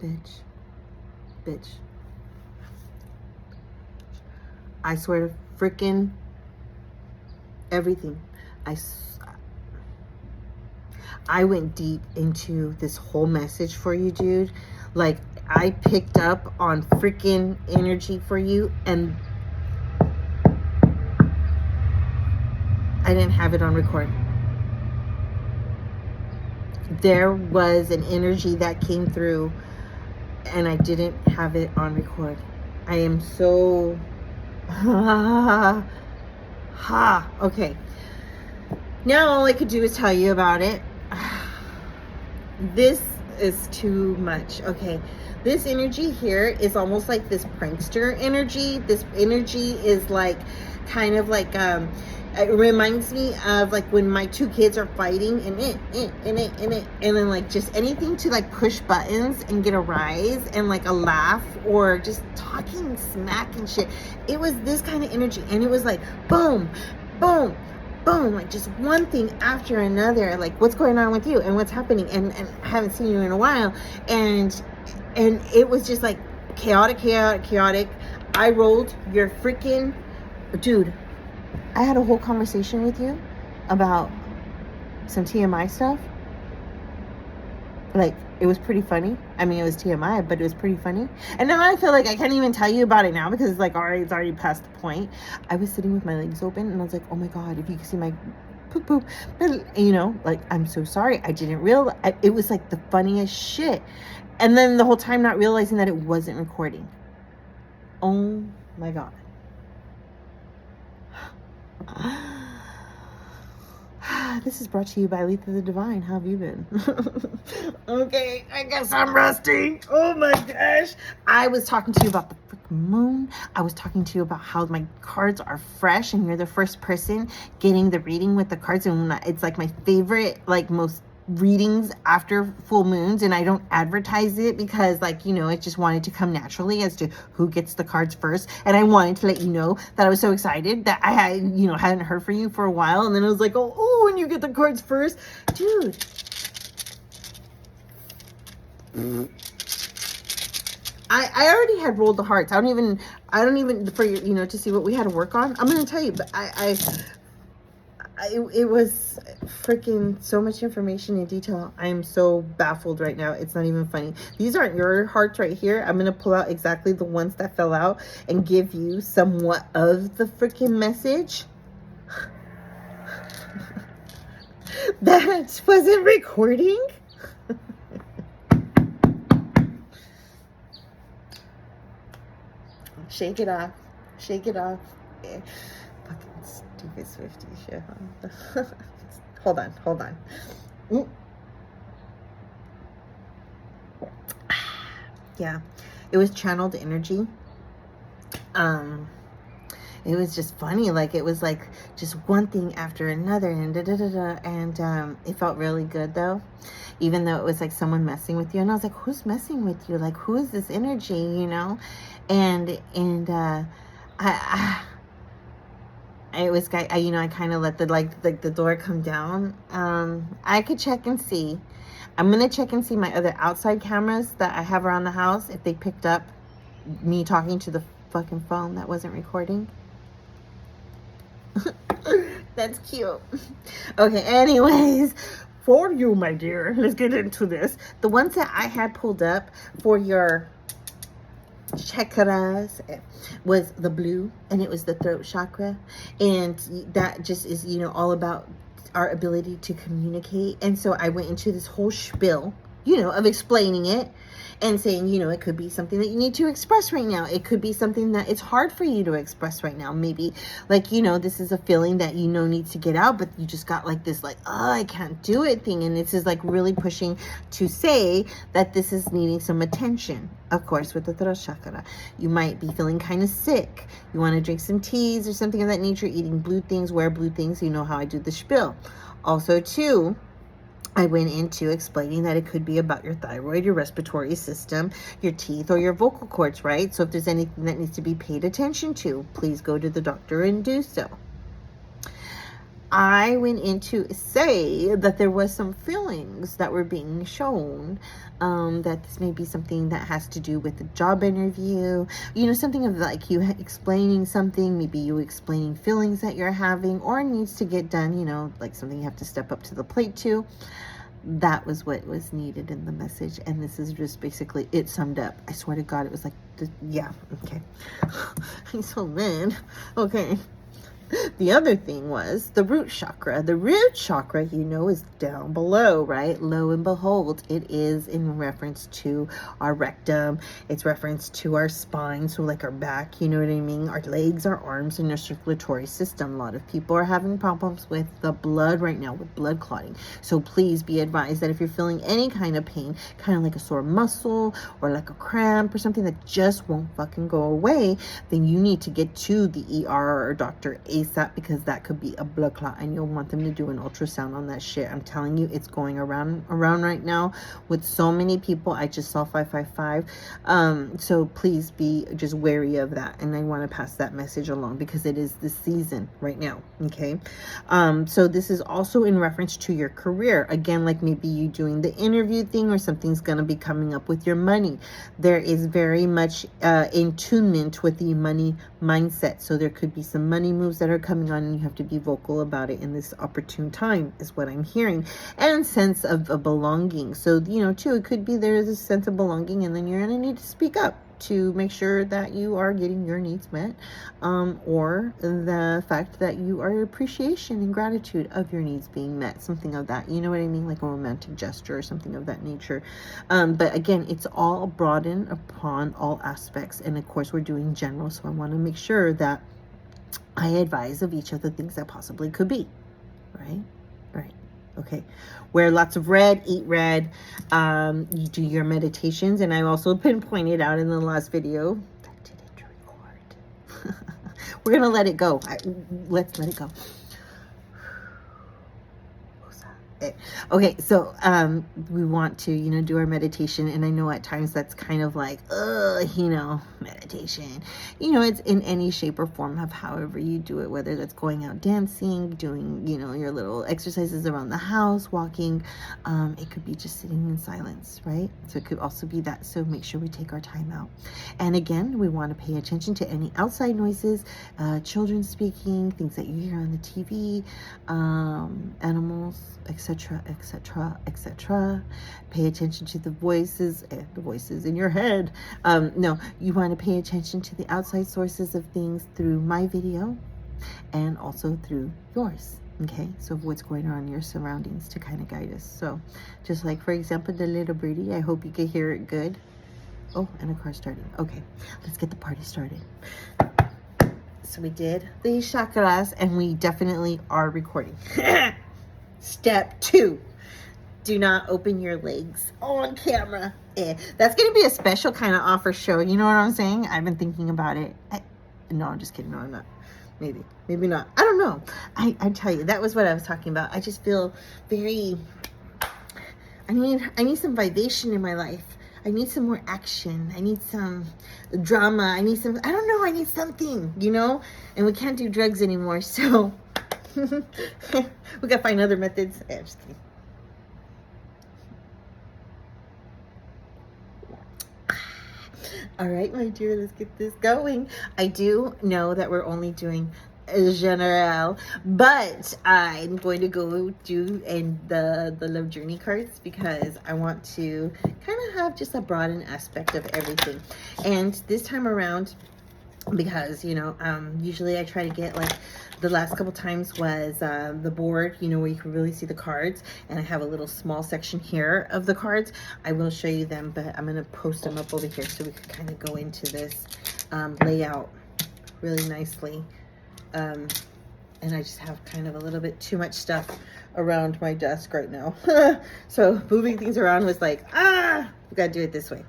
Bitch. I swear to freaking everything. I went deep into this whole message for you, dude. Like, I picked up on freaking energy for you, and I didn't have it on record. There was an energy that came through, and I didn't have it on record. I am so... Okay. Now all I could do is tell you about it. This is too much. Okay. This energy here is almost like this prankster energy. This energy is like kind of like it reminds me of like when my two kids are fighting and then like just anything to like push buttons and get a rise and like a laugh or just talking smack and shit. It was this kind of energy, and it was like boom, boom, boom, like just one thing after another. Like, what's going on with you and what's happening, and I haven't seen you in a while, and it was just like chaotic. I rolled your freaking dude. I had a whole conversation with you about some TMI stuff. Like, it was pretty funny. I mean, it was TMI, but it was pretty funny. And now I feel like I can't even tell you about it now because it's like, it's already past the point. I was sitting with my legs open and I was like, oh my God, if you could see my poop. You know, like, I'm so sorry. I didn't realize. It was like the funniest shit. And then the whole time not realizing that it wasn't recording. Oh my God. This is brought to you by Letha the Divine. How have you been? Okay, I guess I'm rusty. Oh my gosh. I was talking to you about the freaking moon. I was talking to you about how my cards are fresh, and you're the first person getting the reading with the cards. And it's like my favorite, like most readings after full moons, and I don't advertise it because, like, you know, it just wanted to come naturally as to who gets the cards first. And I wanted to let you know that I was so excited that I hadn't heard from you for a while, and then I was like, oh, when you get the cards first, dude. I already had rolled the hearts. I don't even for you, you know, to see what we had to work on. I'm gonna tell you, but it was freaking so much information in detail. I'm so baffled right now. It's not even funny. These aren't your hearts right here. I'm going to pull out exactly the ones that fell out and give you somewhat of the freaking message. That wasn't recording. Shake it off. Shake it off. Yeah. Fucking stupid Swifty shit, huh? Hold on. Yeah, it was channeled energy. It was just funny. Like, it was like just one thing after another, and and it felt really good though, even though it was like someone messing with you. And I was like, who's messing with you? Like, who is this energy, you know? And it was, you know, I kind of let the door come down. I could check and see. I'm going to check and see my other outside cameras that I have around the house, if they picked up me talking to the fucking phone that wasn't recording. That's cute. Okay, anyways, for you, my dear, let's get into this. The ones that I had pulled up for your chakras was the blue, and it was the throat chakra, and that just is, you know, all about our ability to communicate. And so I went into this whole spiel, you know, of explaining it and saying, you know, it could be something that you need to express right now. It could be something that it's hard for you to express right now. Maybe, like, you know, this is a feeling that, you know, needs to get out, but you just got like this, like, oh, I can't do it thing. And this is like really pushing to say that this is needing some attention. Of course, with the throat chakra, you might be feeling kind of sick. You want to drink some teas or something of that nature, eating blue things, wear blue things. You know how I do the spiel. Also, too, I went into explaining that it could be about your thyroid, your respiratory system, your teeth, or your vocal cords, right? So if there's anything that needs to be paid attention to, please go to the doctor and do so. I went in to say that there was some feelings that were being shown, that this may be something that has to do with the job interview, something of like you explaining something, maybe you explaining feelings that you're having or needs to get done, like something you have to step up to the plate to. That was what was needed in the message, and this is just basically it summed up. I swear to God, it was like, yeah, okay. I'm so mad. Okay. The other thing was the root chakra. The root chakra, is down below, right? Lo and behold, it is in reference to our rectum. It's reference to our spine, so like our back, you know what I mean? Our legs, our arms, and our circulatory system. A lot of people are having problems with the blood right now, with blood clotting. So please be advised that if you're feeling any kind of pain, kind of like a sore muscle or like a cramp or something that just won't fucking go away, then you need to get to the ER or Dr. ASAP, because that could be a blood clot and you'll want them to do an ultrasound on that shit. I'm telling you, it's going around right now with so many people. I just saw 555. So please be just wary of that, and I want to pass that message along because it is the season right now. Okay. So this is also in reference to your career. Again, like maybe you doing the interview thing or something's going to be coming up with your money. There is very much in tunement with the money mindset. So there could be some money moves that are coming on, and you have to be vocal about it in this opportune time, is what I'm hearing. And sense of a belonging. So, too, it could be there is a sense of belonging, and then you're going to need to speak up to make sure that you are getting your needs met, or the fact that you are appreciation and gratitude of your needs being met, something of that, you know what I mean, like a romantic gesture or something of that nature. But again, it's all broadened upon all aspects, and of course we're doing general, so I want to make sure that I advise of each of the things that possibly could be, right? Okay. Wear lots of red, eat red, you do your meditations, and I also pointed out in the last video that didn't record. We're gonna let it go. Let's let it go. Okay, so we want to, do our meditation, and I know at times that's kind of like, meditation. It's in any shape or form of however you do it, whether that's going out dancing, doing, your little exercises around the house, walking. It could be just sitting in silence, right? So it could also be that. So make sure we take our time out. And again, we want to pay attention to any outside noises, children speaking, things that you hear on the TV, animals, etc., etc., etc. Pay attention to the voices in your head. No, you want to pay attention to the outside sources of things through my video and also through yours. Okay, so what's going on in your surroundings to kind of guide us. So just like, for example, the little birdie, I hope you can hear it good. Oh, and a car starting. Okay, let's get the party started. So we did the chakras, and we definitely are recording. Step 2, do not open your legs on camera. That's going to be a special kind of offer show. You know what I'm saying? I've been thinking about it. No, I'm just kidding. No, I'm not. Maybe not. I don't know. I tell you, that was what I was talking about. I just feel very, I need some vibration in my life. I need some more action. I need some drama. I need something, and we can't do drugs anymore. So we gotta find other methods. I'm just kidding. All right, my dear, let's get this going. I do know that we're only doing general, but I'm going to go do the love journey cards, because I want to kind of have just a broadened aspect of everything. And this time around, because usually I try to get, like, the last couple times was the board, where you can really see the cards, and I have a little small section here of the cards. I will show you them, but I'm going to post them up over here so we can kind of go into this layout really nicely. And I just have kind of a little bit too much stuff around my desk right now. So moving things around was like, we gotta do it this way.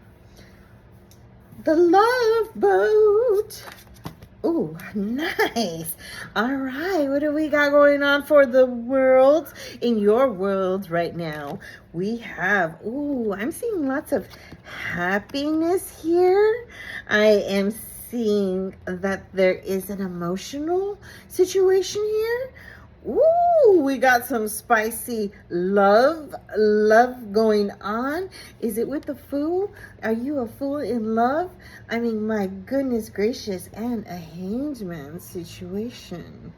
The love boat. Ooh, nice. All right, what do we got going on for the world? In your world right now, we have, I'm seeing lots of happiness here. I am seeing that there is an emotional situation here. Ooh, we got some spicy love going on. Is it with the fool? Are you a fool in love? I mean, my goodness gracious, and a hangman situation.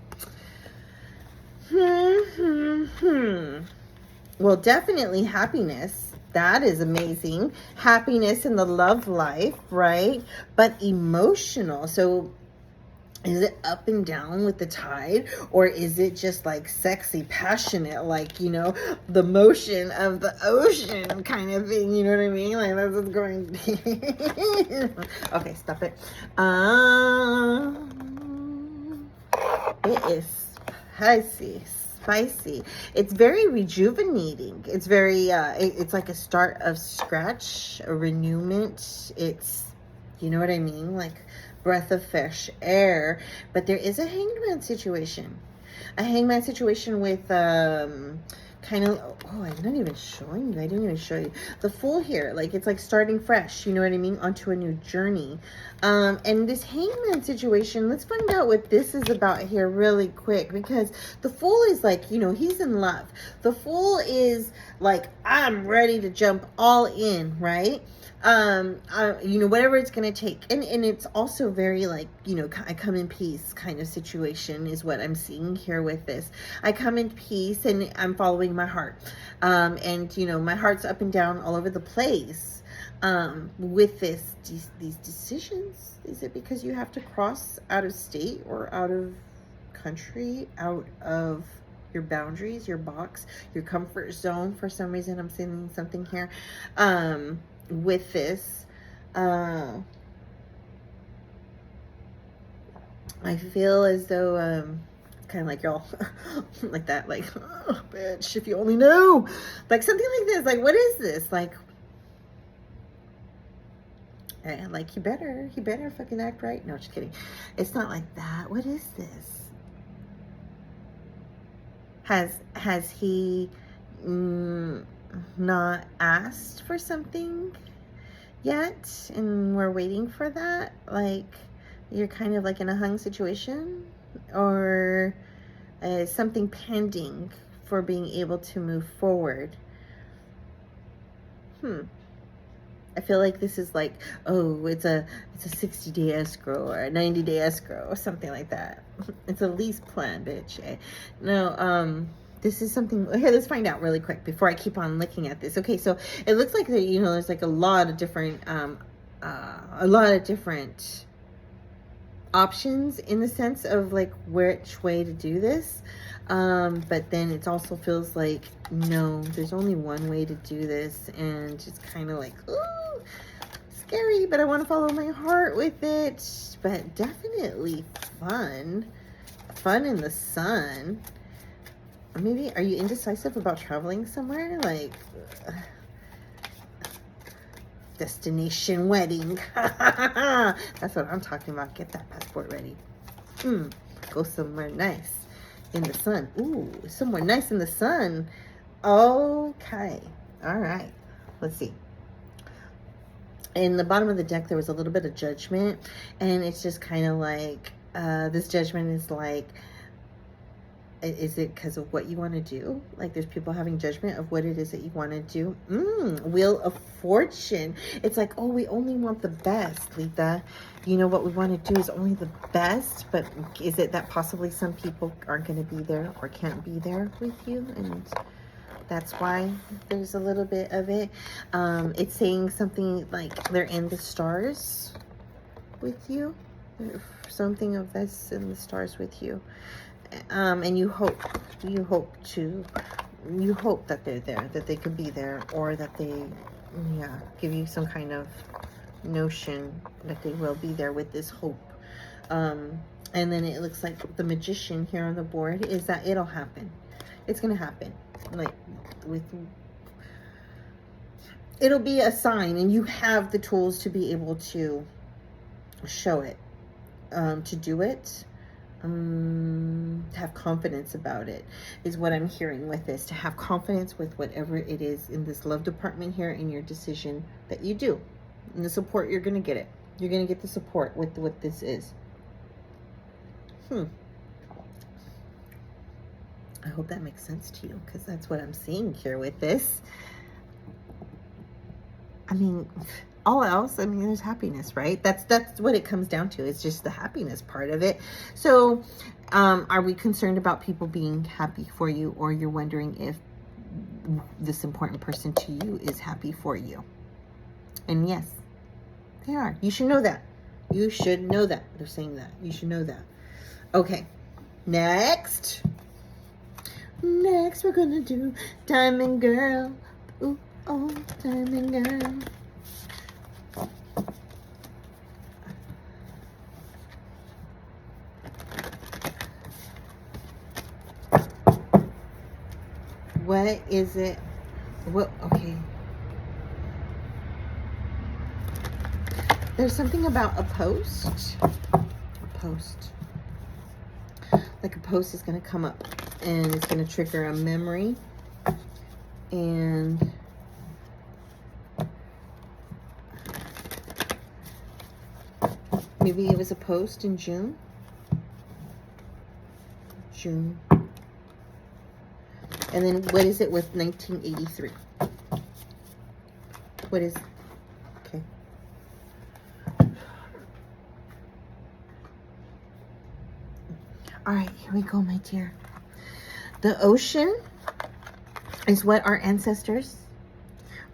Well, definitely happiness. That is amazing. Happiness in the love life, right? But emotional. So is it up and down with the tide, or is it just like sexy, passionate, like, you know, the motion of the ocean kind of thing? You know what I mean? Like, that's what's going. Okay, stop it. It is spicy. It's very rejuvenating. It's very it's like a start of scratch, a renewment. It's, you know what I mean, like breath of fresh air. But there is a hangman situation, with kind of, oh, I'm not even showing you. I didn't even show you the Fool here. Like, it's like starting fresh, you know what I mean, onto a new journey. And this hangman situation, let's find out what this is about here really quick, because the Fool is like, you know, he's in love. The Fool is like, I'm ready to jump all in, right? You know, whatever it's gonna take. And it's also very like, you know, I come in peace kind of situation is what I'm seeing here with this. I come in peace and I'm following my heart. And you know, my heart's up and down all over the place. With these decisions. Is it because you have to cross out of state or out of country, out of your boundaries, your box, your comfort zone? For some reason, I'm seeing something here. With this, I feel as though it's kind of like y'all like that, like, oh, bitch, if you only knew, like something like this. Like, what is this? Like he better fucking act right. No, just kidding. It's not like that. What is this? Has he not asked for something yet, and we're waiting for that? Like, you're kind of like in a hung situation, or something pending for being able to move forward. I feel like this is like, oh, it's a 60-day escrow or a 90-day escrow or something like that. It's a lease plan, bitch. No, this is something. Here, let's find out really quick before I keep on looking at this. Okay, so it looks like, you know, there's like a lot of different options in the sense of like which way to do this. But then it also feels like, no, there's only one way to do this, and it's kind of like, ooh, scary, but I want to follow my heart with it. But definitely fun in the sun. Or maybe, are you indecisive about traveling somewhere? Like, destination wedding. That's what I'm talking about. Get that passport ready. Go somewhere nice in the sun. Ooh, somewhere nice in the sun. Okay. All right. Let's see. In the bottom of the deck, there was a little bit of judgment, and it's just kind of like, this judgment is like, is it because of what you want to do? Like, there's people having judgment of what it is that you want to do. Wheel of Fortune. It's like, oh, we only want the best, Lita. You know, what we want to do is only the best. But is it that possibly some people aren't going to be there or can't be there with you? And that's why there's a little bit of it. It's saying something like they're in the stars with you. Something of this in the stars with you. And you hope that they're there, that they could be there, or that they, yeah, give you some kind of notion that they will be there with this hope. And then it looks like the Magician here on the board is that it'll happen. It's gonna happen. Like, it'll be a sign, and you have the tools to be able to show it, to do it. To have confidence about it is what I'm hearing with this. To have confidence with whatever it is in this love department here, in your decision that you do. And the support, you're going to get it. You're going to get the support with what this is. I hope that makes sense to you, because that's what I'm seeing here with this. I mean, all else, I mean, there's happiness, right? That's what it comes down to. It's just the happiness part of it. So, are we concerned about people being happy for you, or you're wondering if this important person to you is happy for you? And yes, they are. You should know that. You should know that. They're saying that. You should know that. Okay. Next, we're gonna do Diamond Girl. Ooh, oh, Diamond Girl. What is it? What? Okay. There's something about a post. A post. Like a post is going to come up and it's going to trigger a memory. And maybe it was a post in June. And then what is it with 1983? What is, okay. All right, here we go, my dear. The ocean is what our ancestors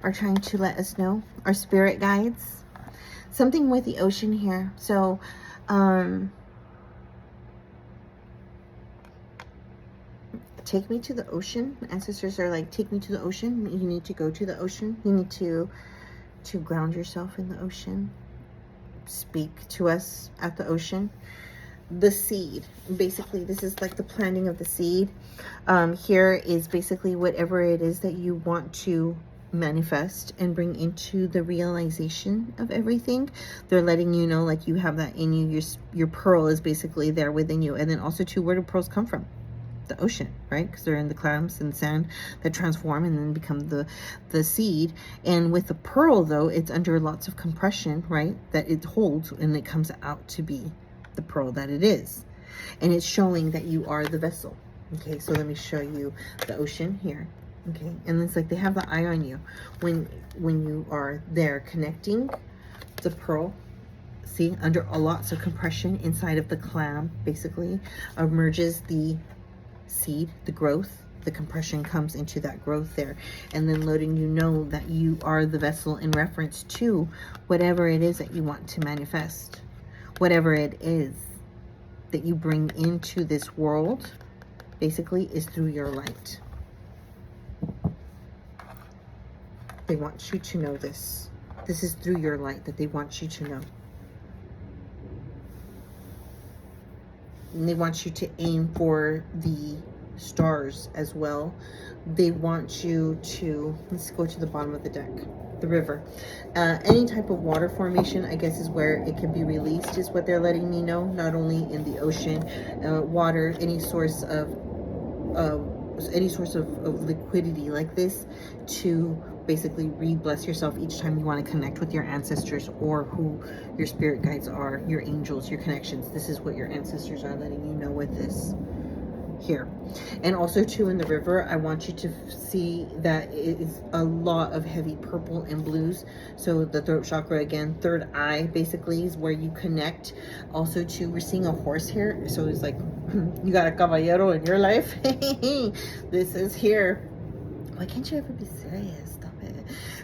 are trying to let us know, our spirit guides. Something with the ocean here. So, take me to the ocean. Ancestors are like, take me to the ocean. You need to go to the ocean. You need to ground yourself in the ocean. Speak to us at the ocean. The seed, basically, this is like the planting of the seed. Here is basically whatever it is that you want to manifest and bring into the realization of everything. They're letting you know, like, you have that in you. Your pearl is basically there within you. And then also, too, where do pearls come from? The ocean, right? Because they're in the clams and sand that transform and then become the seed. And with the pearl, though, it's under lots of compression, right? That it holds, and it comes out to be the pearl that it is. And it's showing that you are the vessel. Okay, so let me show you the ocean here. Okay, and it's like they have the eye on you when you are there connecting the pearl. See, under lots of compression inside of the clam, basically emerges the seed, the growth. The compression comes into that growth there, and then letting you know that you are the vessel in reference to whatever it is that you want to manifest. Whatever it is that you bring into this world, basically, is through your light. They want you to know this. This is through your light that they want you to know. And they want you to aim for the stars as well. They want you to, let's go to the bottom of the deck, the river. Any type of water formation, I guess, is where it can be released, is what they're letting me know. Not only in the ocean, water, any source of liquidity like this, to basically re-bless yourself each time you want to connect with your ancestors or who your spirit guides are, your angels, your connections. This is what your ancestors are letting you know with this here. And also, too, in the river, I want you to see that it is a lot of heavy purple and blues. So the throat chakra, again, third eye, basically, is where you connect. Also, too, we're seeing a horse here. So it's like, you got a caballero in your life. This is here. Why can't you ever be serious? Stop it.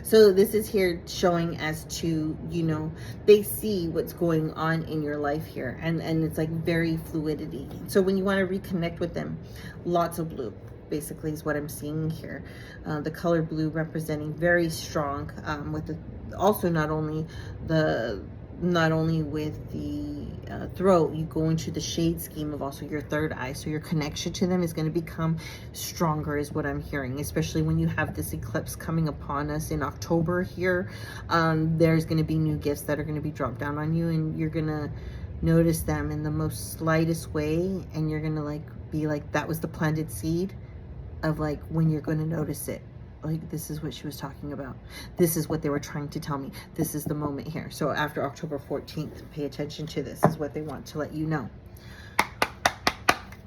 So this is here showing as to, you know, they see what's going on in your life here. And it's like very fluidity. So when you want to reconnect with them, lots of blue, basically, is what I'm seeing here. The color blue representing very strong, with the, also not only with the throat, you go into the shade scheme of also your third eye. So your connection to them is going to become stronger, is what I'm hearing, especially when you have this eclipse coming upon us in October here. There's going to be new gifts that are going to be dropped down on you, and you're going to notice them in the most slightest way, and you're going to like be like, that was the planted seed of like when you're going to notice it. Like, this is what she was talking about. This is what they were trying to tell me. This is the moment here. So after October 14th, pay attention to this, is what they want to let you know.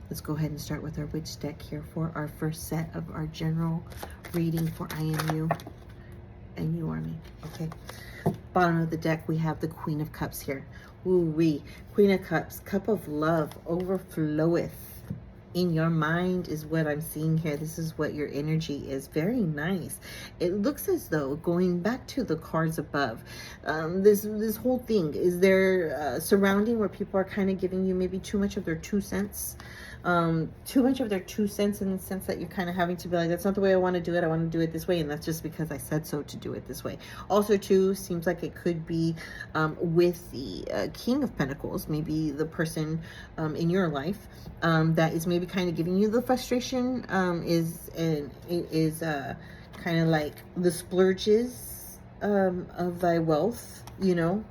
Let's go ahead and start with our witch deck here for our first set of our general reading for I am you and you are me. Okay. Bottom of the deck, we have the Queen of Cups here. Ooh-wee. Queen of Cups, cup of love overfloweth in your mind is what I'm seeing here. This is what your energy is. Very nice. It looks as though, going back to the cards above, this whole thing is there surrounding where people are kind of giving you maybe too much of their 2 cents. Too much of their 2 cents, in the sense that you're kind of having to be like, that's not the way I want to do it. I want to do it this way, and that's just because I said so to do it this way. Also, too, seems like it could be with the King of Pentacles, maybe the person in your life that is maybe kind of giving you the frustration, is kind of like the splurges of thy wealth, you know.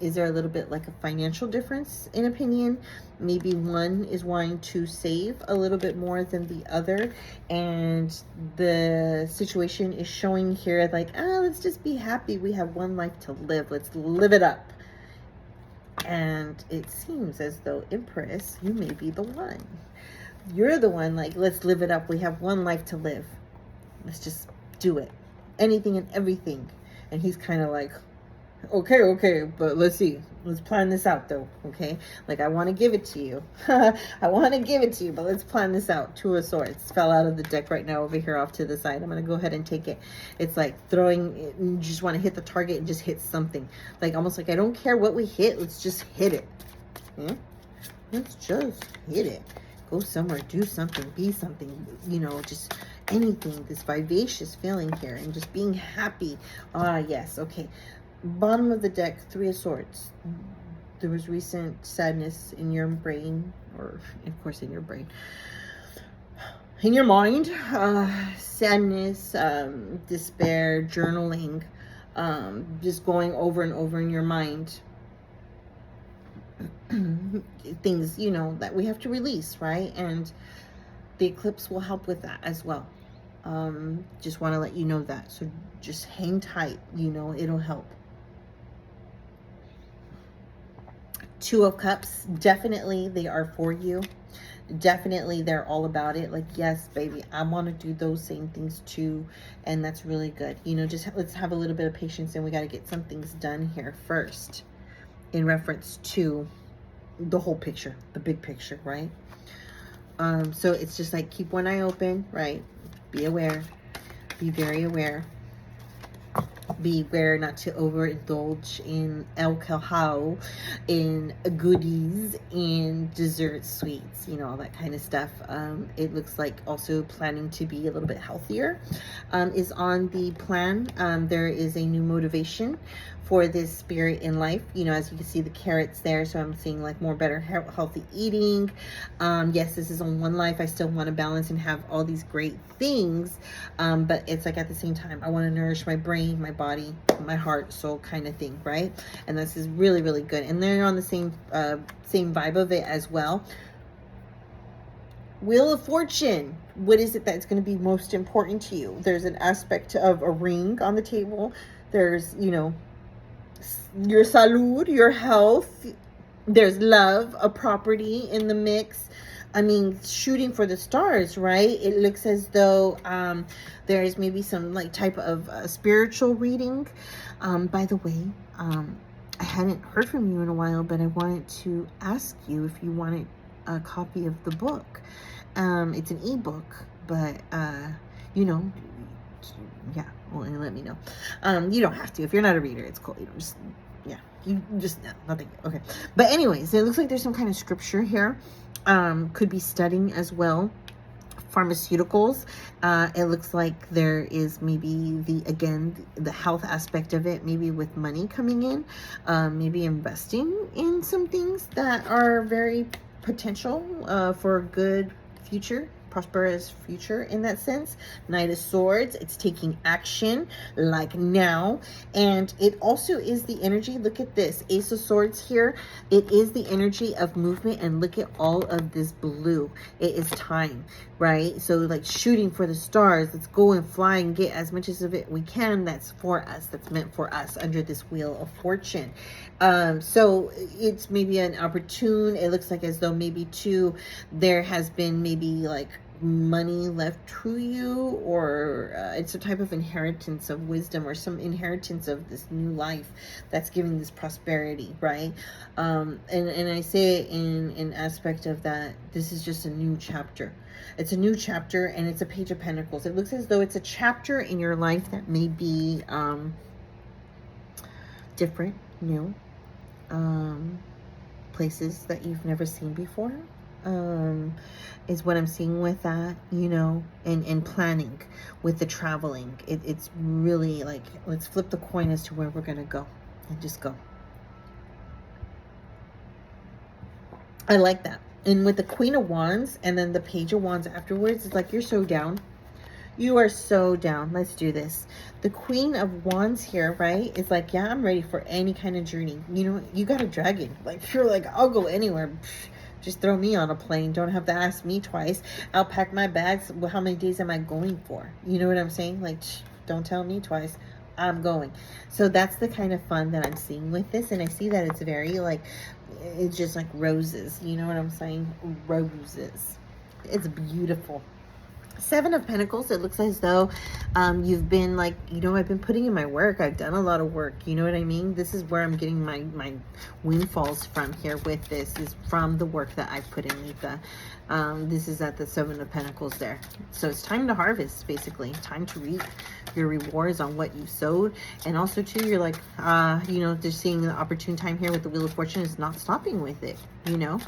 Is there a little bit like a financial difference in opinion? Maybe one is wanting to save a little bit more than the other, and the situation is showing here like, let's just be happy. We have one life to live. Let's live it up. And it seems as though, Empress, you may be the one. You're the one like, let's live it up. We have one life to live. Let's just do it. Anything and everything. And he's kind of like, okay, but let's see. Let's plan this out, though, okay? Like, I want to give it to you. I want to give it to you, but let's plan this out. Two of Swords fell out of the deck right now over here off to the side. I'm going to go ahead and take it. It's like throwing it, and you just want to hit the target and just hit something. Like, almost like, I don't care what we hit. Let's just hit it. Let's just hit it. Go somewhere, do something, be something, you know, just anything. This vivacious feeling here and just being happy. Yes, okay. Bottom of the deck, Three of Swords. There was recent sadness in your brain, or of course in your brain, in your mind. Sadness, despair, journaling, just going over and over in your mind. Things, you know, that we have to release, right? And the eclipse will help with that as well. Just want to let you know that. So just hang tight, you know, it'll help. Two of Cups, definitely they are for you. Definitely they're all about it. Like, yes, baby, I want to do those same things too. And that's really good. You know, just let's have a little bit of patience, and we got to get some things done here first in reference to the whole picture, the big picture, right? So it's just like, keep one eye open, right? Be aware. Be very aware. Beware not to overindulge in alcohol, in goodies, in dessert, sweets, you know, all that kind of stuff. It looks like also planning to be a little bit healthier is on the plan. There is a new motivation for this spirit in life, you know, as you can see the carrots there. So I'm seeing like more better healthy eating. Yes, this is on one life. I still want to balance and have all these great things, but it's like at the same time I want to nourish my brain, my body, my heart, soul kind of thing, right? And this is really, really good. And they're on the same vibe of it as well. Wheel of Fortune. What is it that's going to be most important to you? There's an aspect of a ring on the table. There's, you know, your salud, your health. There's love, a property in the mix. I mean, shooting for the stars, right? It looks as though there is maybe some like type of spiritual reading. By the way, I hadn't heard from you in a while, but I wanted to ask you if you wanted a copy of the book. It's an ebook, but you know, yeah, well, let me know. You don't have to. If you're not a reader, it's cool. You don't just, yeah, you just, no, nothing. Okay. But anyways, it looks like there's some kind of scripture here. Could be studying as well. Pharmaceuticals. It looks like there is maybe the health aspect of it, maybe with money coming in, maybe investing in some things that are very potential for a good future prosperous future in that sense. Knight of Swords, it's taking action like now. And it also is the energy, look at this, Ace of Swords here. It is the energy of movement, and look at all of this blue. It is time, right? So like shooting for the stars, let's go and fly and get as much of it we can. That's for us, that's meant for us under this Wheel of Fortune. So it's maybe an opportune, it looks like as though maybe too there has been maybe like money left to you, or it's a type of inheritance of wisdom, or some inheritance of this new life that's giving this prosperity, right? And I say it in aspect of that this is just a new chapter. It's a new chapter, and it's a Page of Pentacles. It looks as though it's a chapter in your life that may be different, new, places that you've never seen before, is what I'm seeing with that, you know, and planning with the traveling. It's really like, let's flip the coin as to where we're going to go and just go. I like that. And with the Queen of Wands and then the Page of Wands afterwards, it's like you're so down. You are so down. Let's do this. The Queen of Wands here, right? It's like, yeah, I'm ready for any kind of journey. You know, you got a dragon. Like, you're like, I'll go anywhere. Just throw me on a plane. Don't have to ask me twice. I'll pack my bags. Well, how many days am I going for? You know what I'm saying? Like, don't tell me twice. I'm going. So that's the kind of fun that I'm seeing with this. And I see that it's very like, it's just like roses. You know what I'm saying? Roses. It's beautiful. Seven of Pentacles, it looks as though you've been like, you know, I've been putting in my work. I've done a lot of work. You know what I mean? This is where I'm getting my windfalls from here with this, is from the work that I've put in. This is at the Seven of Pentacles there. So it's time to harvest, basically. Time to reap your rewards on what you sowed. And also, too, you're like, you know, just seeing the opportune time here with the Wheel of Fortune is not stopping with it, you know,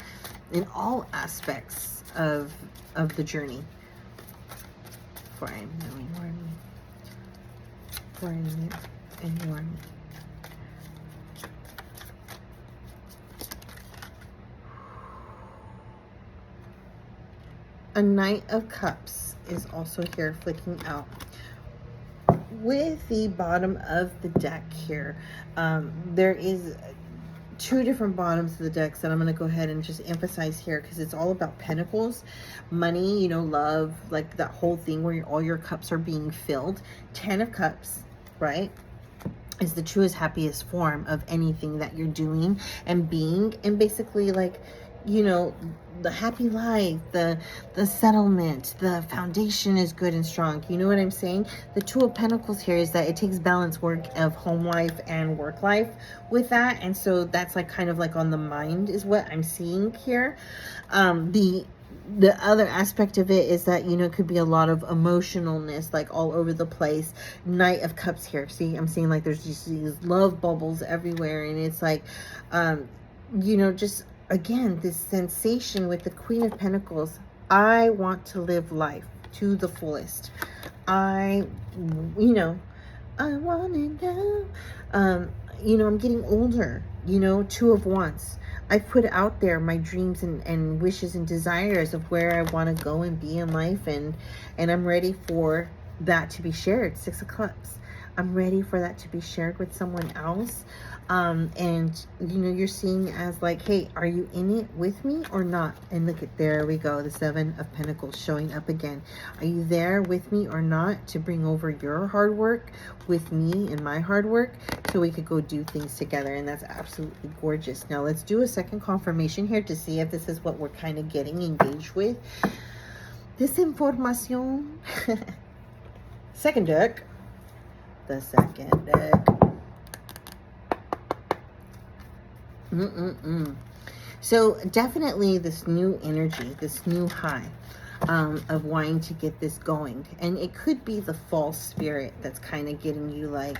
in all aspects of the journey. For I am knowing more me. For I am and you are me. A Knight of Cups is also here flicking out. With the bottom of the deck here, there is two different bottoms of the decks that I'm going to go ahead and just emphasize here, because it's all about pentacles, money, you know, love, like that whole thing where all your cups are being filled. 10 of Cups, right, is the truest, happiest form of anything that you're doing and being, and basically like, you know, the happy life, the settlement, the foundation is good and strong. You know what I'm saying? The Two of Pentacles here is that it takes balance work of home life and work life with that. And so that's like kind of like on the mind is what I'm seeing here. The other aspect of it is that, you know, it could be a lot of emotionalness, like all over the place. Knight of Cups here. See, I'm seeing like there's just these love bubbles everywhere. And it's like, you know, just again, this sensation with the Queen of Pentacles. I want to live life to the fullest. You know, I want to know. You know, I'm getting older. You know, Two of Wands. I've put out there my dreams and wishes and desires of where I want to go and be in life. And I'm ready for that to be shared. Six of Cups. I'm ready for that to be shared with someone else. And you know, you're seeing as like, hey, are you in it with me or not? And look at, there we go, the Seven of Pentacles showing up again. Are you there with me or not, to bring over your hard work with me and my hard work, so we could go do things together? And that's absolutely gorgeous. Now let's do a second confirmation here to see if this is what we're kind of getting engaged with. This information. Second deck. The second deck. So definitely this new energy, this new high of wanting to get this going. And it could be the false spirit that's kind of getting you like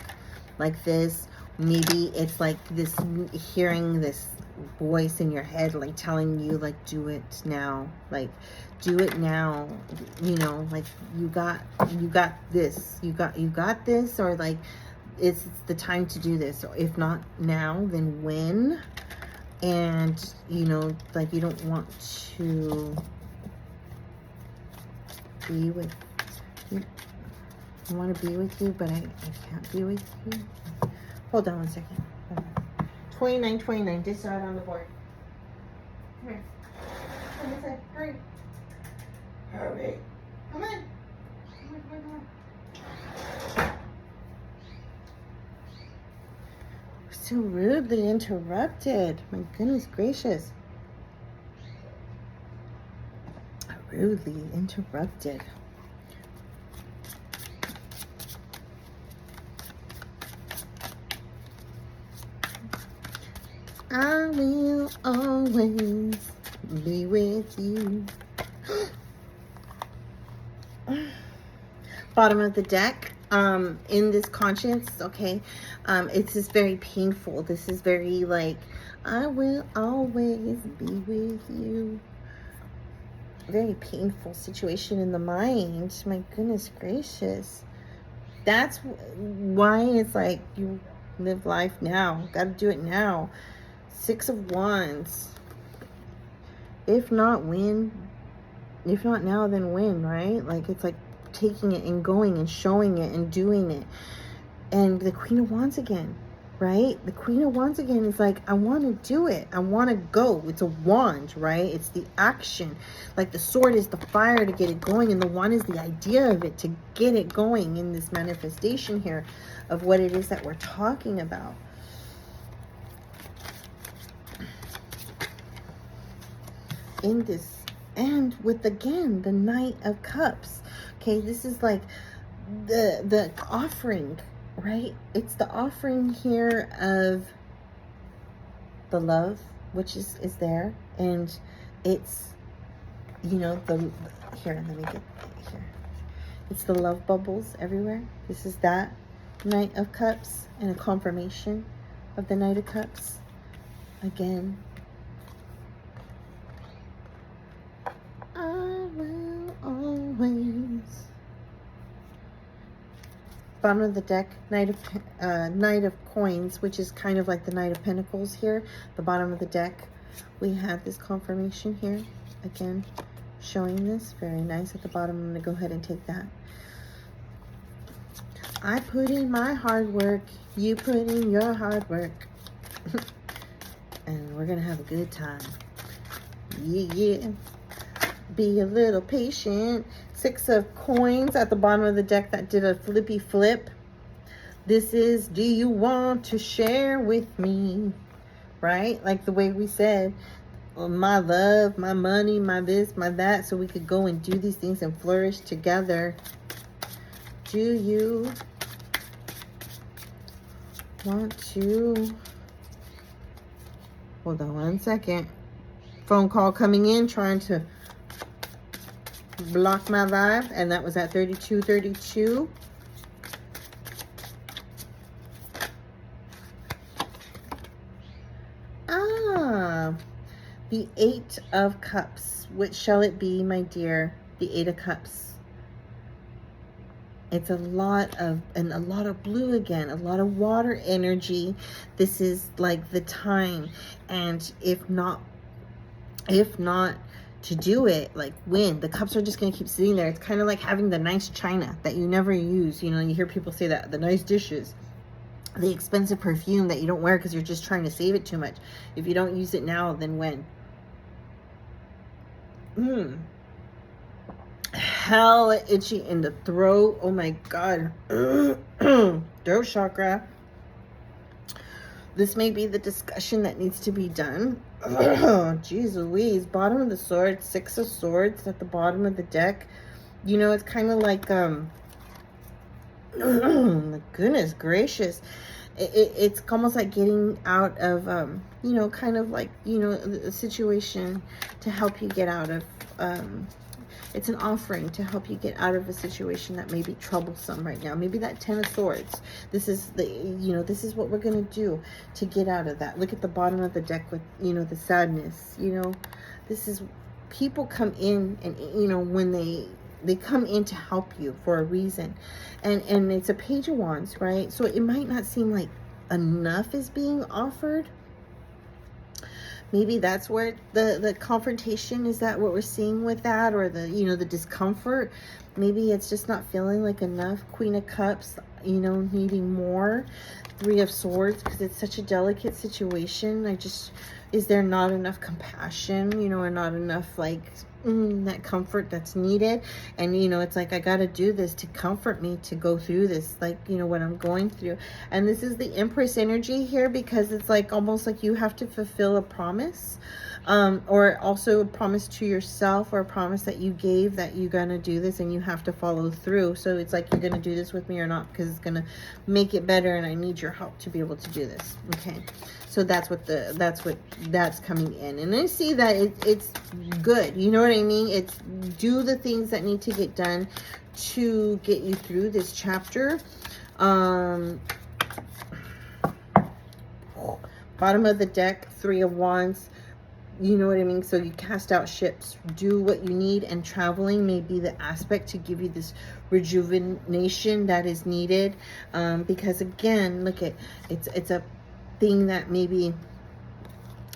this. Maybe it's like this, hearing this voice in your head like telling you like, do it now, like do it now, you know, like you got this, you got this, or like it's the time to do this. So if not now, then when? And you know, like you don't want to be with you. I want to be with you, but I can't be with you. Hold on one second. 2929. Discard on the board. Come here. Come inside. Hurry. Hurry. Come on. Come on. So rudely interrupted. My goodness gracious. Rudely interrupted. I will always be with you. Bottom of the deck, in this conscience, okay, it's just very painful. This is very like, I will always be with you. Very painful situation in the mind. My goodness gracious. That's why it's like, you live life now. Got to do it now. 6 of Wands. If not when, if not now, then when, right? Like, it's like taking it and going and showing it and doing it. And the Queen of Wands again, right? The Queen of Wands again is like, I want to do it. I want to go. It's a wand, right? It's the action. Like the sword is the fire to get it going, and the wand is the idea of it to get it going in this manifestation here of what it is that we're talking about. In this, and with again the Knight of Cups. Okay, this is like the offering, right? It's the offering here of the love, which is there, and it's, you know, the here, let me get here. It's the love bubbles everywhere. This is that Knight of Cups, and a confirmation of the Knight of Cups again. Bottom of the deck, Knight of Coins, which is kind of like the Knight of Pentacles here. The bottom of the deck, we have this confirmation here. Again, showing this. Very nice at the bottom. I'm going to go ahead and take that. I put in my hard work. You put in your hard work. And we're going to have a good time. Yeah. Be a little patient. 6 of Coins at the bottom of the deck that did a flippy flip. This is, do you want to share with me? Right? Like the way we said, well, my love, my money, my this, my that, so we could go and do these things and flourish together. Do you want to... Hold on one second. Phone call coming in, trying to block my vibe, and that was at 3232. The 8 of Cups. Which shall it be, my dear? The 8 of Cups. It's a lot of blue again, a lot of water energy. This is like the time, and if not to do it, like when the cups are just going to keep sitting there. It's kind of like having the nice china that you never use. You know, you hear people say that, the nice dishes, the expensive perfume that you don't wear because you're just trying to save it too much. If you don't use it now, then when? Hell itchy in the throat. Oh my god. Throat chakra. This may be the discussion that needs to be done. Jeez Louise. Bottom of the sword. 6 of Swords at the bottom of the deck. You know, it's kind of like, goodness gracious. It's almost like getting out of, you know, kind of like, you know, a situation to help you get out of, it's an offering to help you get out of a situation that may be troublesome right now. Maybe that 10 of Swords. This is the, you know, this is what we're going to do to get out of that. Look at the bottom of the deck with, you know, the sadness. You know, this is, people come in and, you know, when they come in to help you for a reason. And it's a Page of Wands, right? So it might not seem like enough is being offered, Maybe that's where the confrontation, is that what we're seeing with that, or the, you know, the discomfort. Maybe it's just not feeling like enough. Queen of Cups, you know, needing more. Three of Swords, because it's such a delicate situation. Is there not enough compassion, you know, or not enough, like, that comfort that's needed? And, you know, it's like, I got to do this to comfort me to go through this, like, you know, what I'm going through. And this is the Empress energy here, because it's like almost like you have to fulfill a promise, or also a promise to yourself, or a promise that you gave that you're going to do this and you have to follow through. So it's like, you're going to do this with me or not, because it's going to make it better and I need your help to be able to do this. Okay. So that's coming in. And I see that it's good. You know what I mean? It's do the things that need to get done to get you through this chapter. Bottom of the deck, Three of Wands. You know what I mean? So you cast out ships, do what you need, and traveling may be the aspect to give you this rejuvenation that is needed. Because again, look at, it's a thing that maybe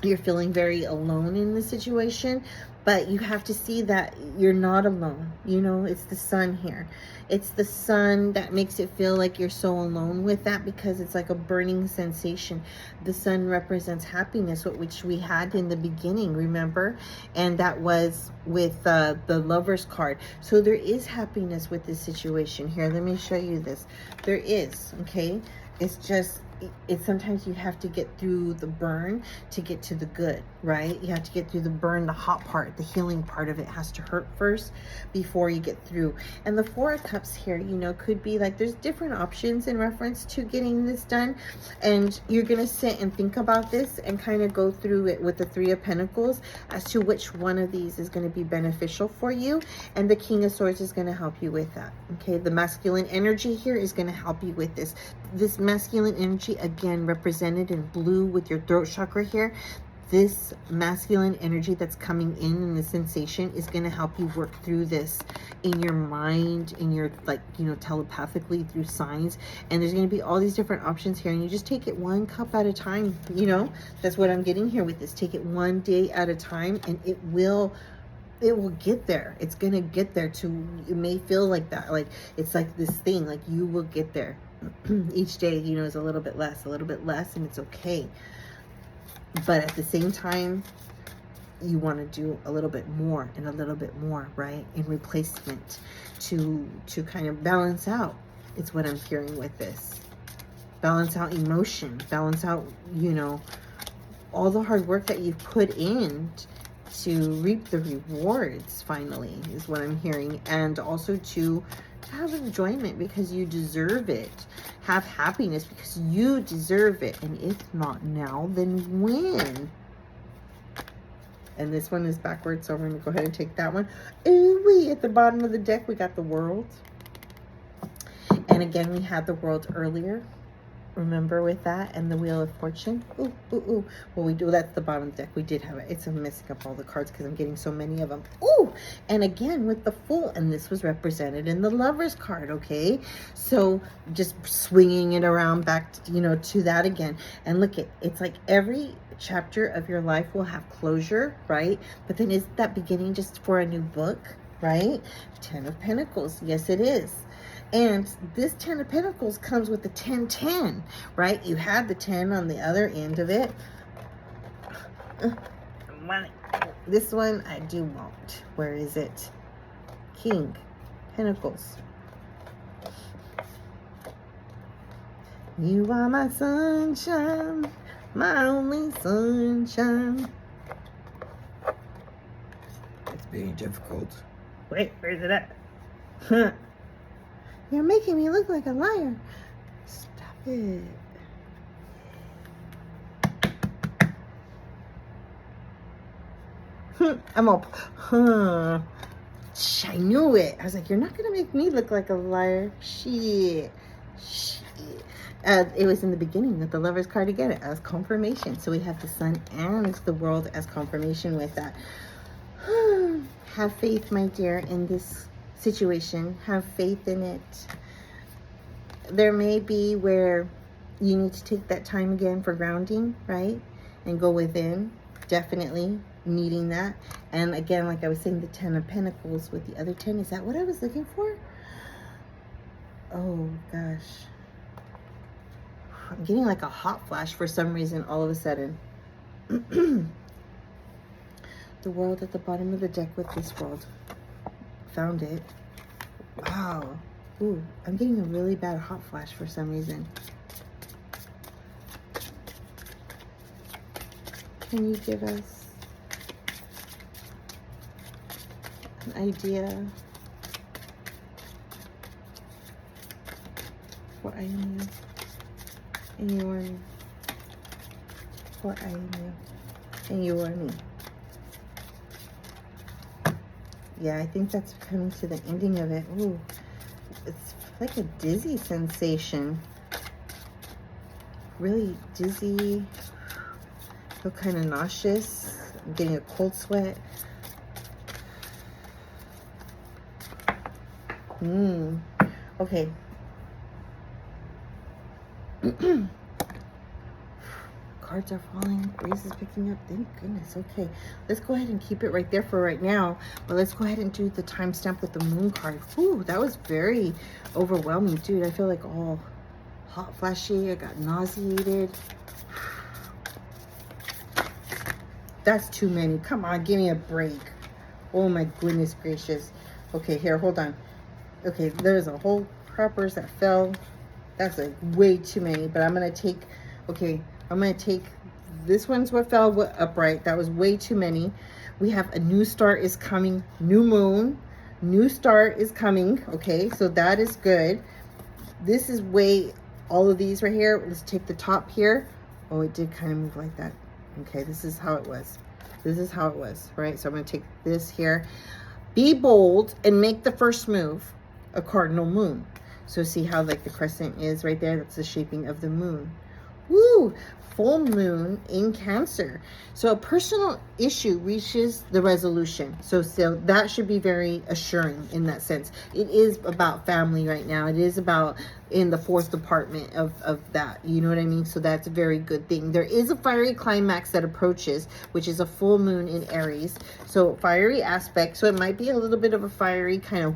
you're feeling very alone in the situation, but you have to see that you're not alone. You know, it's the sun here. It's the sun that makes it feel like you're so alone with that, because it's like a burning sensation. The sun represents happiness, which we had in the beginning, remember? And that was with the Lover's card. So there is happiness with this situation here. Let me show you this. There is, okay? It's just, it's sometimes you have to get through the burn to get to the good, right? You have to get through the burn, the hot part, the healing part of it has to hurt first before you get through. And the Four of Cups here, you know, could be like, there's different options in reference to getting this done. And you're going to sit and think about this and kind of go through it with the Three of Pentacles as to which one of these is going to be beneficial for you. And the King of Swords is going to help you with that. Okay. The masculine energy here is going to help you with this. This masculine energy, again, represented in blue with your throat chakra here. This masculine energy that's coming in the sensation is going to help you work through this in your mind, in your, like, you know, telepathically through signs. And there's going to be all these different options here, and you just take it one cup at a time. You know, that's what I'm getting here with this. Take it one day at a time, and it will get there. It's going to get there. To, it may feel like that, like it's like this thing, like you will get there. Each day, you know, is a little bit less, and it's okay. But at the same time, you want to do a little bit more and a little bit more, right? In replacement to kind of balance out. It's what I'm hearing with this. Balance out emotion, balance out, you know, all the hard work that you've put in to reap the rewards, finally, is what I'm hearing. And also to have enjoyment, because you deserve it. Have happiness because you deserve it. And if not now, then when? And this one is backwards, so we're going to go ahead and take that one. Ooh, at the bottom of the deck, we got the World. And again, we had the World earlier. Remember with that, and the Wheel of Fortune. Ooh, ooh, ooh. Well, we do, that's the bottom of the deck. We did have it. It's messing up all the cards because I'm getting so many of them. Ooh, and again with the Fool, and this was represented in the Lover's card. Okay, so just swinging it around back, you know, to that again. And look, it's like every chapter of your life will have closure, right? But then is that beginning just for a new book, right? Ten of Pentacles. Yes, it is. And this Ten of Pentacles comes with the 10-10, right? You had the 10 on the other end of it. This one I do want. Where is it? King Pentacles. You are my sunshine, my only sunshine. It's being difficult. Wait, where's it at? Huh. You're making me look like a liar. Stop it. I'm up. Huh. I knew it. I was like, you're not going to make me look like a liar. Shit. It was in the beginning with the Lover's card again as confirmation. So we have the Sun and the World as confirmation with that. Have faith, my dear, in this situation. Have faith in it. There may be where you need to take that time again for grounding, right? And go within definitely needing that. And again, like I was saying, the 10 of Pentacles with the other 10. Is that what I was looking for? Oh, gosh. I'm getting like a hot flash for some reason all of a sudden. The World at the bottom of the deck with this World. Found it. Wow. Ooh, I'm getting a really bad hot flash for some reason. Can you give us an idea for I am you and you are me? For I am you and you are me. Yeah, I think that's coming to the ending of it. Ooh, it's like a dizzy sensation. Really dizzy. Feel kind of nauseous. I'm getting a cold sweat. Okay. Cards are falling. Grace is picking up. Thank goodness. Okay. Let's go ahead and keep it right there for right now. But let's go ahead and do the timestamp with the moon card. Ooh, that was very overwhelming, dude. I feel like all hot flashy. I got nauseated. That's too many. Come on, give me a break. Oh my goodness gracious. Okay, here, hold on. Okay, there's a whole croppers that fell. That's like way too many, but I'm gonna take, okay, I'm gonna take, this one's what fell upright. That was way too many. We have a new start is coming, new moon, new start is coming. Okay, so that is good. This is way, all of these right here. Let's take the top here. Oh, it did kind of move like that. Okay, this is how it was. This is how it was, right? So I'm gonna take this here. Be bold and make the first move, a cardinal moon. So see how like the crescent is right there? That's the shaping of the moon. Woo! Full moon in Cancer. So a personal issue reaches the resolution. So that should be very assuring in that sense. It is about family right now. It is about in the fourth department of that. You know what I mean? So that's a very good thing. There is a fiery climax that approaches, which is a full moon in Aries. So fiery aspect. So it might be a little bit of a fiery kind of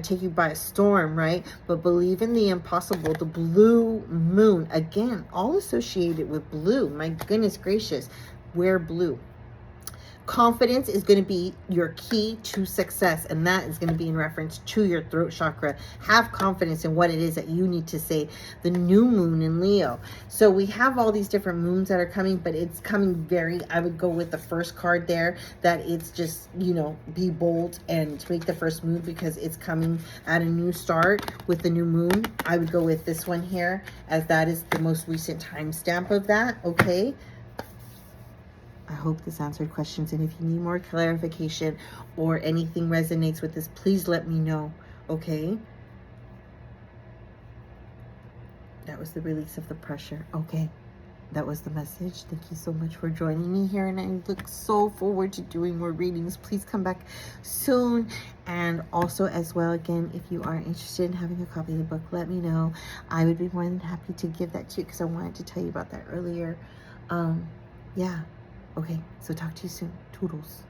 take you by a storm, right? But believe in the impossible. The blue moon, again, all associated with blue. My goodness gracious, wear blue. Confidence is going to be your key to success, and that is going to be in reference to your throat chakra. Have confidence in what it is that you need to say. The new moon in Leo. So we have all these different moons that are coming, but it's coming very, I would go with the first card there, that it's just, you know, be bold and make the first move because it's coming at a new start with the new moon. I would go with this one here, as that is the most recent timestamp of that. Okay. I hope this answered questions, and if you need more clarification or anything resonates with this, please let me know, okay? That was the release of the pressure. Okay, that was the message. Thank you so much for joining me here, and I look so forward to doing more readings. Please come back soon. And also as well, again, if you are interested in having a copy of the book, let me know. I would be more than happy to give that to you because I wanted to tell you about that earlier. Yeah. Okay, so talk to you soon. Toodles.